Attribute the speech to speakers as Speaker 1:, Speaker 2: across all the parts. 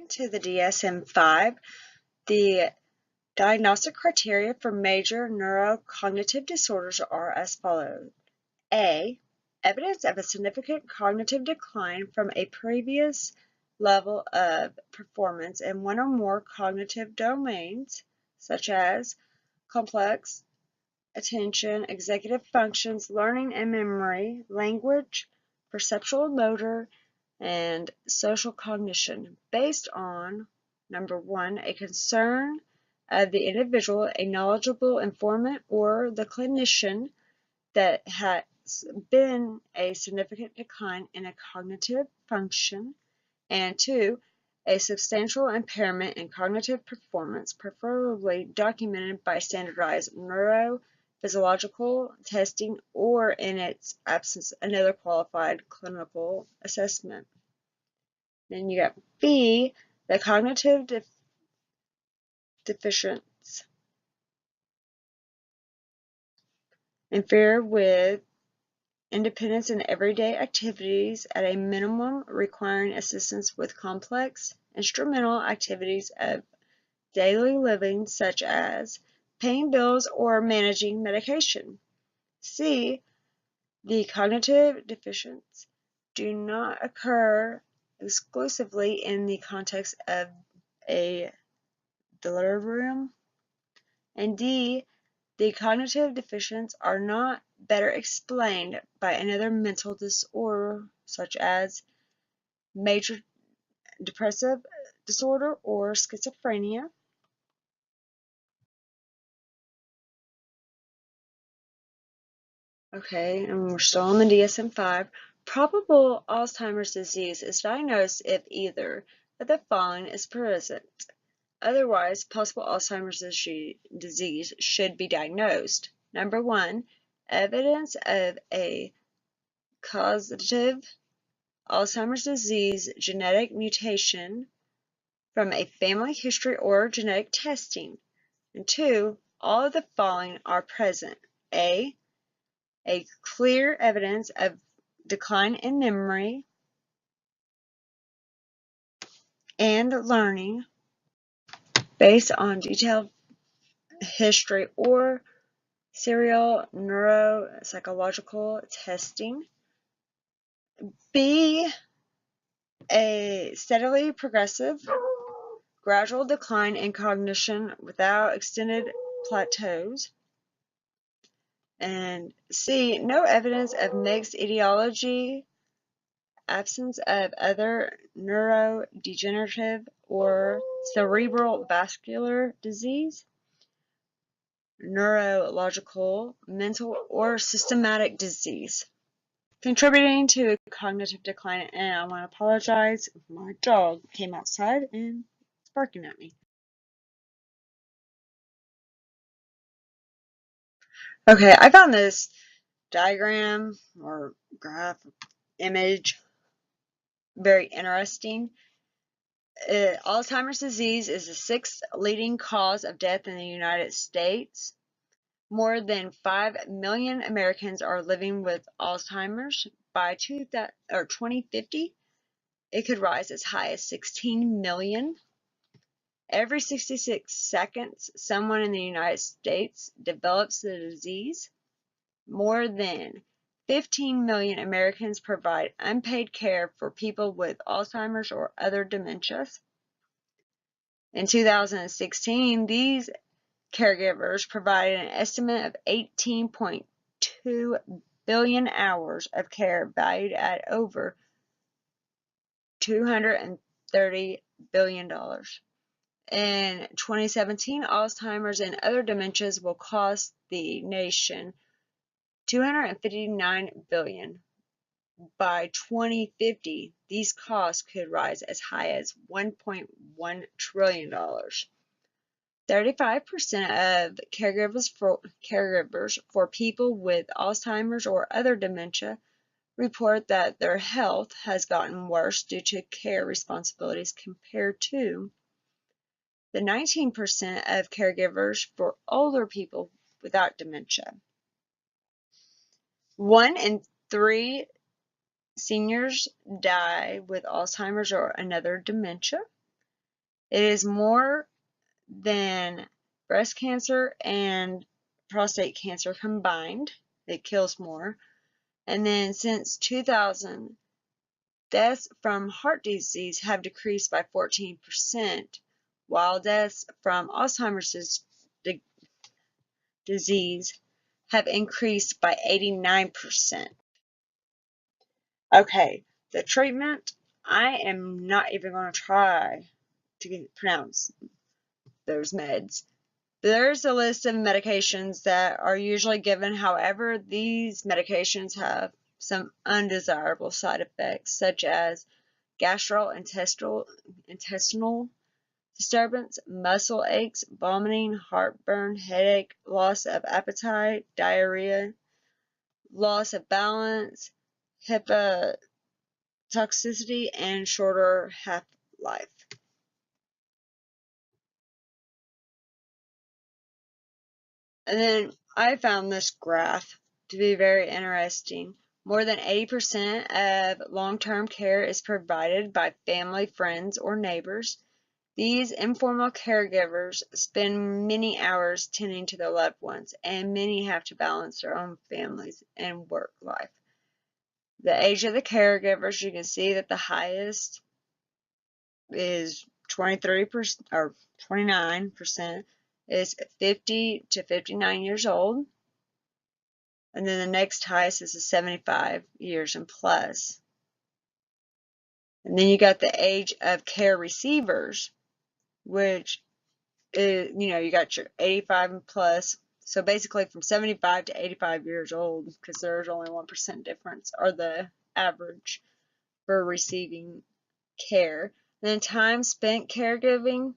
Speaker 1: According to the DSM-5, the diagnostic criteria for major neurocognitive disorders are as follows. A. Evidence of a significant cognitive decline from a previous level of performance in one or more cognitive domains, such as complex attention, executive functions, learning and memory, language, perceptual motor, and social cognition, based on, number one, a concern of the individual, a knowledgeable informant, or the clinician that has been a significant decline in a cognitive function, and two, a substantial impairment in cognitive performance, preferably documented by standardized neurophysiological testing or, in its absence, another qualified clinical assessment. Then you got B, the cognitive deficiency interfere with independence in everyday activities at a minimum, requiring assistance with complex instrumental activities of daily living, such as paying bills or managing medication. C. The cognitive deficiencies do not occur exclusively in the context of a delirium. And D. The cognitive deficiencies are not better explained by another mental disorder, such as major depressive disorder or schizophrenia. Okay, and we're still on the DSM-5. Probable Alzheimer's disease is diagnosed if either of the following is present. Otherwise, possible Alzheimer's disease should be diagnosed. Number one, evidence of a causative Alzheimer's disease genetic mutation from a family history or genetic testing. And two, all of the following are present. A clear evidence of decline in memory and learning based on detailed history or serial neuropsychological testing. B, a steadily progressive, gradual decline in cognition without extended plateaus. And C, no evidence of mixed etiology, absence of other neurodegenerative or cerebral vascular disease, neurological, mental, or systematic disease contributing to cognitive decline. And I want to apologize, my dog came outside and is barking at me. Okay, I found this diagram or graph image very interesting. Alzheimer's disease is the sixth leading cause of death in the United States. More than 5 million Americans are living with Alzheimer's. By 2050, it could rise as high as 16 million. Every 66 seconds, someone in the United States develops the disease. More than 15 million Americans provide unpaid care for people with Alzheimer's or other dementias. In 2016, these caregivers provided an estimate of 18.2 billion hours of care, valued at over $230 billion. In 2017, Alzheimer's and other dementias will cost the nation $259 billion. By 2050, these costs could rise as high as $1.1 trillion. 35% of caregivers for people with Alzheimer's or other dementia report that their health has gotten worse due to care responsibilities compared to the 19% of caregivers for older people without dementia. 1 in 3 seniors die with Alzheimer's or another dementia. It is more than breast cancer and prostate cancer combined. It kills more. And then since 2000, deaths from heart disease have decreased by 14%, while deaths from Alzheimer's disease have increased by 89%. Okay, the treatment, I am not even going to try to pronounce those meds. There's a list of medications that are usually given. However, these medications have some undesirable side effects, such as gastrointestinal disturbance, muscle aches, vomiting, heartburn, headache, loss of appetite, diarrhea, loss of balance, hepatotoxicity, and shorter half-life. And then I found this graph to be very interesting. More than 80% of long-term care is provided by family, friends, or neighbors. These informal caregivers spend many hours tending to their loved ones, and many have to balance their own families and work life. The age of the caregivers, you can see that the highest is 23% or 29% is 50 to 59 years old. And then the next highest is 75 years and plus. And then you got the age of care receivers, which is, you got your 85 and plus. So basically from 75 to 85 years old, because there's only 1% difference, are the average for receiving care. And then time spent caregiving,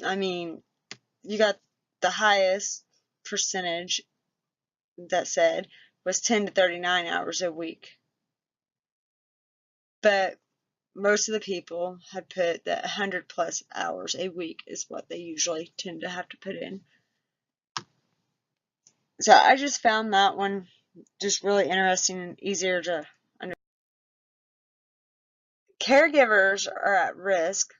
Speaker 1: I mean, you got the highest percentage that said was 10 to 39 hours a week. But most of the people had put that 100 plus hours a week is what they usually tend to have to put in. So I just found that one just really interesting and easier to understand. Caregivers are at risk.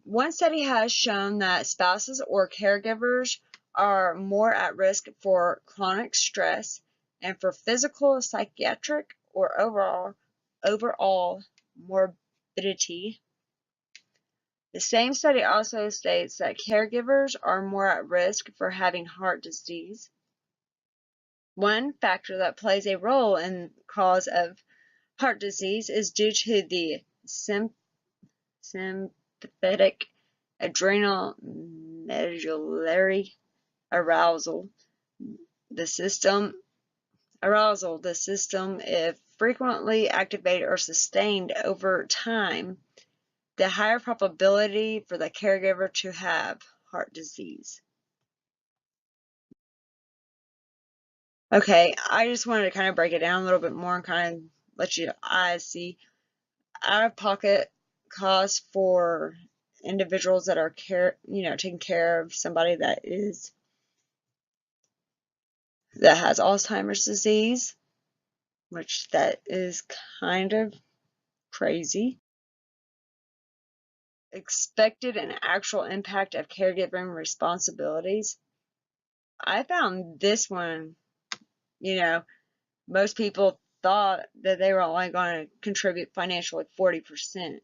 Speaker 1: One study has shown that spouses or caregivers are more at risk for chronic stress and for physical, psychiatric, or overall morbidity. The same study also states that caregivers are more at risk for having heart disease. One factor that plays a role in the cause of heart disease is due to the sympathetic adrenal medullary arousal. The system, if frequently activated or sustained over time, the higher probability for the caregiver to have heart disease. Okay, I just wanted to kind of break it down a little bit more and kind of let you guys see out-of-pocket costs for individuals that are taking care of somebody that has Alzheimer's disease, which that is kind of crazy. Expected and actual impact of caregiving responsibilities. I found this one, most people thought that they were only going to contribute financially 40%,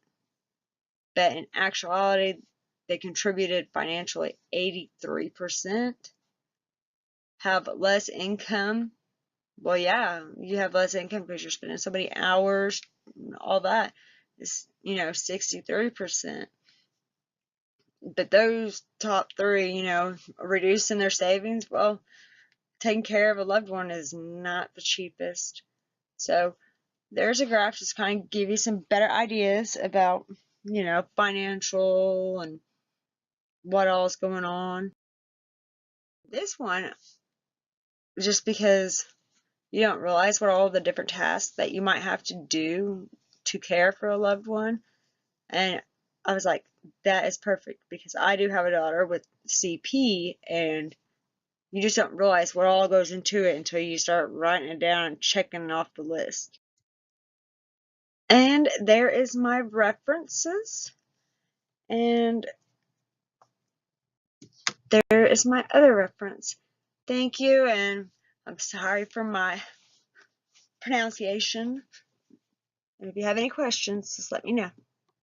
Speaker 1: but in actuality, they contributed financially 83%. Have less income. Well, yeah, you have less income because you're spending so many hours, all that. It's, 63%. But those top three, reducing their savings, well, taking care of a loved one is not the cheapest. So there's a graph just kind of give you some better ideas about, financial and what all is going on. This one, just because you don't realize what all the different tasks that you might have to do to care for a loved one. And I was like, that is perfect because I do have a daughter with CP, and you just don't realize what all goes into it until you start writing it down and checking it off the list. And there is my references. And there is my other reference. Thank you, and I'm sorry for my pronunciation. And if you have any questions, just let me know.